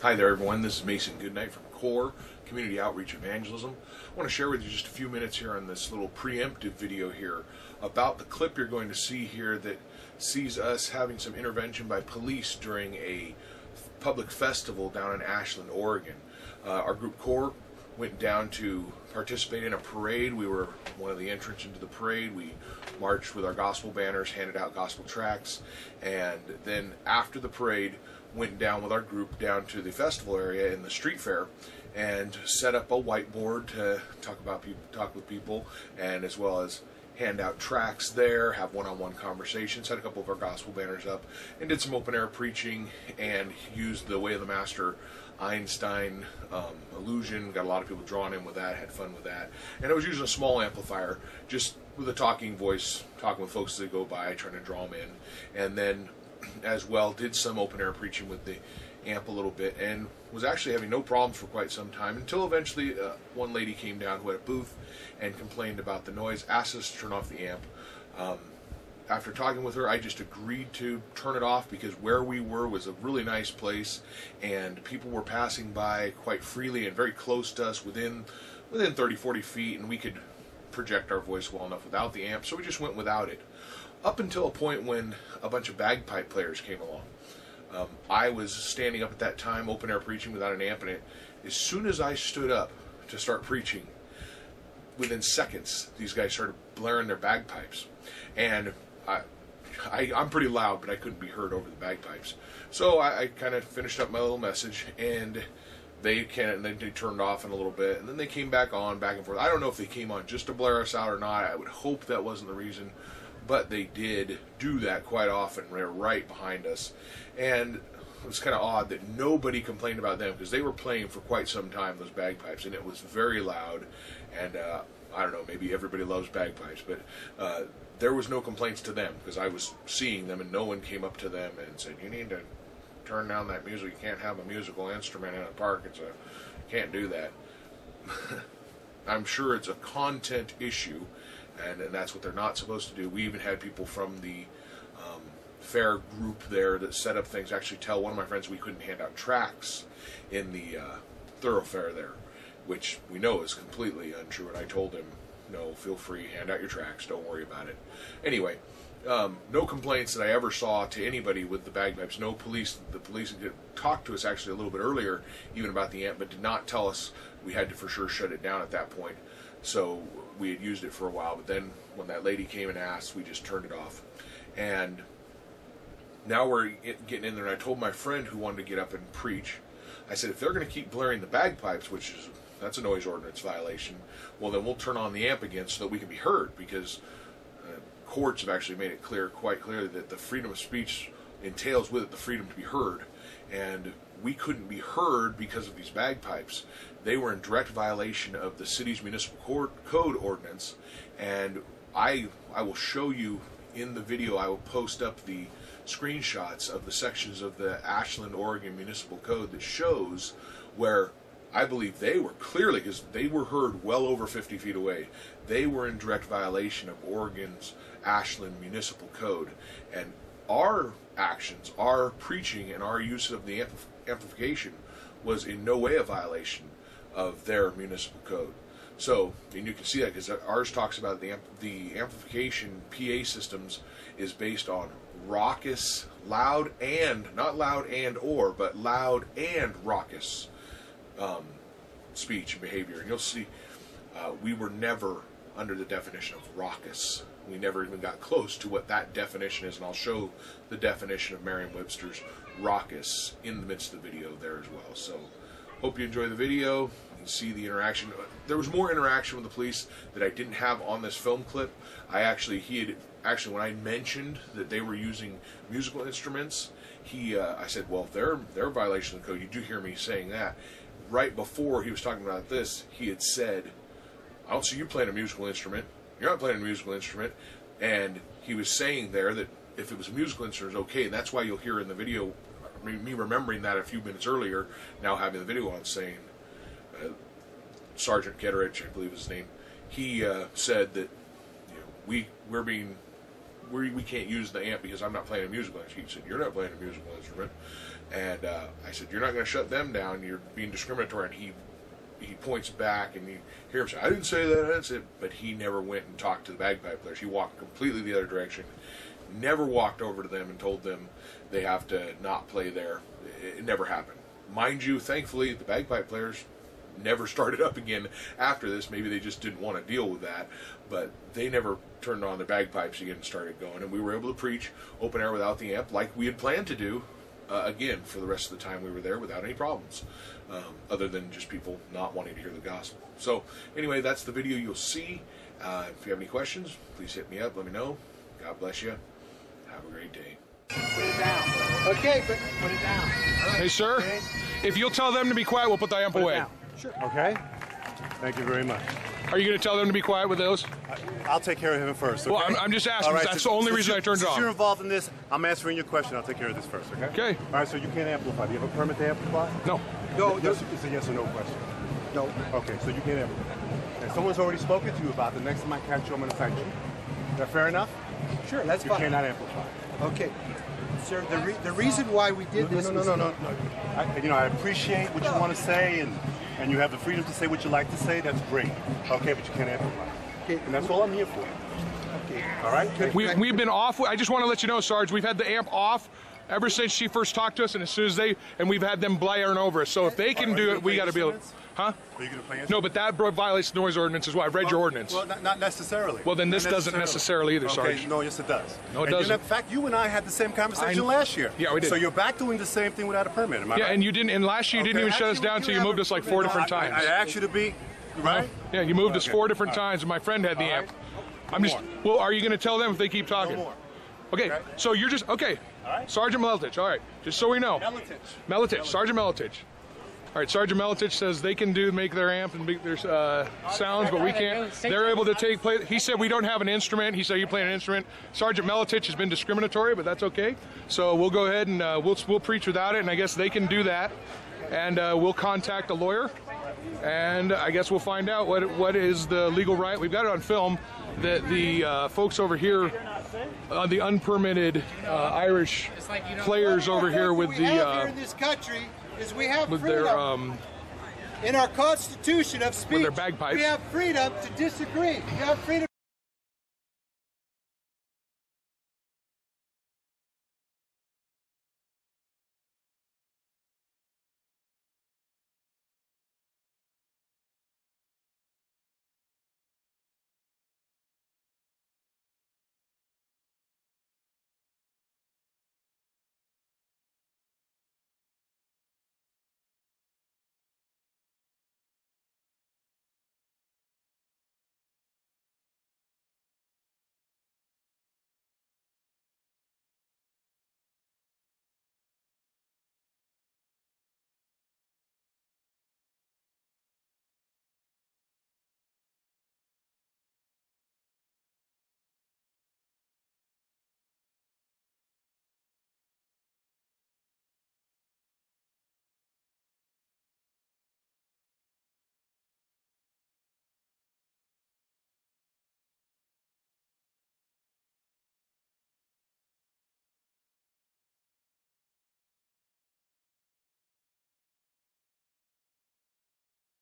Hi there everyone, this is Mason Goodnight from CORE, Community Outreach Evangelism. I want to share with you just a few minutes here on this little preemptive video here about the clip you're going to see here that sees us having some intervention by police during a public festival down in Ashland, Oregon. Our group CORE went down to participate in a parade. We were one of the entrants into the parade. We marched with our gospel banners, handed out gospel tracts, and then after the parade went down with our group down to the festival area in the street fair and set up a whiteboard to talk with people, and as well as hand out tracts there, have one-on-one conversations, had a couple of our gospel banners up, and did some open-air preaching and used the Way of the Master Einstein illusion. Got a lot of people drawn in with that, had fun with that, and I was using a small amplifier just with a talking voice, talking with folks as they go by, trying to draw them in, and then as well did some open-air preaching with the amp a little bit, and was actually having no problems for quite some time until eventually one lady came down who had a booth and complained about the noise, asked us to turn off the amp. After talking with her, I just agreed to turn it off because where we were was a really nice place and people were passing by quite freely and very close to us, within 30-40 feet, and we could project our voice well enough without the amp, so we just went without it. Up until a point when a bunch of bagpipe players came along. I was standing up at that time, open air preaching without an amp in it. As soon as I stood up to start preaching, within seconds, these guys started blaring their bagpipes. And I'm pretty loud, but I couldn't be heard over the bagpipes. So I kind of finished up my little message, and they turned off in a little bit, and then they came back on, back and forth. I don't know if they came on just to blare us out or not. I would hope that wasn't the reason, but they did do that quite often. They're right behind us, and it was kind of odd that nobody complained about them because they were playing for quite some time, those bagpipes, and it was very loud. And I don't know, maybe everybody loves bagpipes, but there was no complaints to them because I was seeing them, and no one came up to them and said, "You need to turn down that music. You can't have a musical instrument in a park. You can't do that." I'm sure it's a content issue, and that's what they're not supposed to do. We even had people from the fair group there that set up things actually tell one of my friends we couldn't hand out tracts in the thoroughfare there, which we know is completely untrue, and I told him, no, feel free, hand out your tracts, don't worry about it. Anyway, no complaints that I ever saw to anybody with the bagpipes. No police. The police had talked to us actually a little bit earlier even about the amp, but did not tell us we had to for sure shut it down at that point. So we had used it for a while, but then when that lady came and asked, we just turned it off. And now we're getting in there, and I told my friend who wanted to get up and preach, I said, if they're going to keep blaring the bagpipes, that's a noise ordinance violation, well then we'll turn on the amp again so that we can be heard, because courts have actually made it quite clear that the freedom of speech entails with it the freedom to be heard, and we couldn't be heard because of these bagpipes. They were in direct violation of the city's municipal code ordinance, and I will show you in the video. I will post up the screenshots of the sections of the Ashland, Oregon municipal code that shows where I believe they were clearly, because they were heard well over 50 feet away, they were in direct violation of Oregon's Ashland municipal code, and our actions, our preaching, and our use of the amplification was in no way a violation of their municipal code. So, and you can see that because ours talks about the amplification PA systems is based on raucous, loud and, not loud and or, but loud and raucous speech and behavior. And you'll see we were never under the definition of raucous. We never even got close to what that definition is, and I'll show the definition of Merriam-Webster's raucous in the midst of the video there as well. So, hope you enjoy the video. You can see the interaction. There was more interaction with the police that I didn't have on this film clip. When I mentioned that they were using musical instruments, I said, well, if they're a violation of the code, you do hear me saying that. Right before he was talking about this, he had said, I don't see you playing a musical instrument. You're not playing a musical instrument. And he was saying there that if it was a musical instrument, it's okay. And that's why you'll hear in the video me remembering that a few minutes earlier, now having the video on, saying, Sergeant Ketterich, I believe is his name, he said that we're being we can't use the amp because I'm not playing a musical instrument. He said, you're not playing a musical instrument. And I said, you're not going to shut them down. You're being discriminatory. And he points back, and you hear him say, I didn't say that. I didn't say it. But he never went and talked to the bagpipe players. He walked completely the other direction. Never walked over to them and told them they have to not play there. It never happened. Mind you, thankfully, the bagpipe players never started up again after this. Maybe they just didn't want to deal with that, but they never turned on their bagpipes again and started going, and we were able to preach open air without the amp like we had planned to do again for the rest of the time we were there without any problems, other than just people not wanting to hear the gospel. So anyway, that's the video you'll see. If you have any questions, please hit me up, let me know. God bless you. Have a great day. Put it down. Okay, but put it down. Right. Hey, sir, okay. If you'll tell them to be quiet, we'll put the amp away. Sure. Okay. Thank you very much. Are you going to tell them to be quiet with those? I'll take care of him first. Okay? Well, I'm just asking. Right, That's the only reason I turned it off. Since you're involved in this, I'm answering your question. I'll take care of this first, okay? Okay. All right, so you can't amplify. Do you have a permit to amplify? No. No. Yes, it's a yes or no question. No. Okay, so you can't amplify. And someone's already spoken to you about the next time I catch you, I'm going to sanction. Is that fair enough? Sure, that's you fine. You cannot amplify. Okay. Sir, the reason why we did this No. I appreciate what you want to say, and you have the freedom to say what you like to say. That's great. Okay, but you can't amplify. Okay. And that's all I'm here for. Okay. All right? We've been off. I just want to let you know, Sarge, we've had the amp off ever since she first talked to us, and as soon as we've had them blaring over us. So if they can do it, we got to be able. Huh? Are you going to play No, but that violates the noise ordinance as well. I've read your ordinance. Well, not necessarily. Well, then this doesn't necessarily either, Sarge. Okay, no, yes it does. No, it doesn't. In fact, you and I had the same conversation last year. Yeah, we did. So you're back doing the same thing without a permit, am I right? Yeah, and you didn't. And last year you didn't even shut us down until you moved us like 4 different times. I asked you to be, right? Yeah, you moved us 4 different times, and my friend had the amp. I'm just. Well, are you going to tell them if they keep talking? No more. Okay, so you're just okay. All right. Sergeant Meletich. All right, just so we know. Meletich. Sergeant Meletich. All right, Sergeant Meletich says they can make their amp and make their sounds, but we can't. They're able to play. He said we don't have an instrument. He said you play an instrument. Sergeant Meletich has been discriminatory, but that's okay. So we'll go ahead and we'll preach without it, and I guess they can do that. And we'll contact a lawyer, and I guess we'll find out what is the legal right. We've got it on film that the folks over here, the unpermitted Irish players over here with the here in this country is we have with freedom. their in our Constitution of speech, with their bagpipes. we have freedom to disagree. We have freedom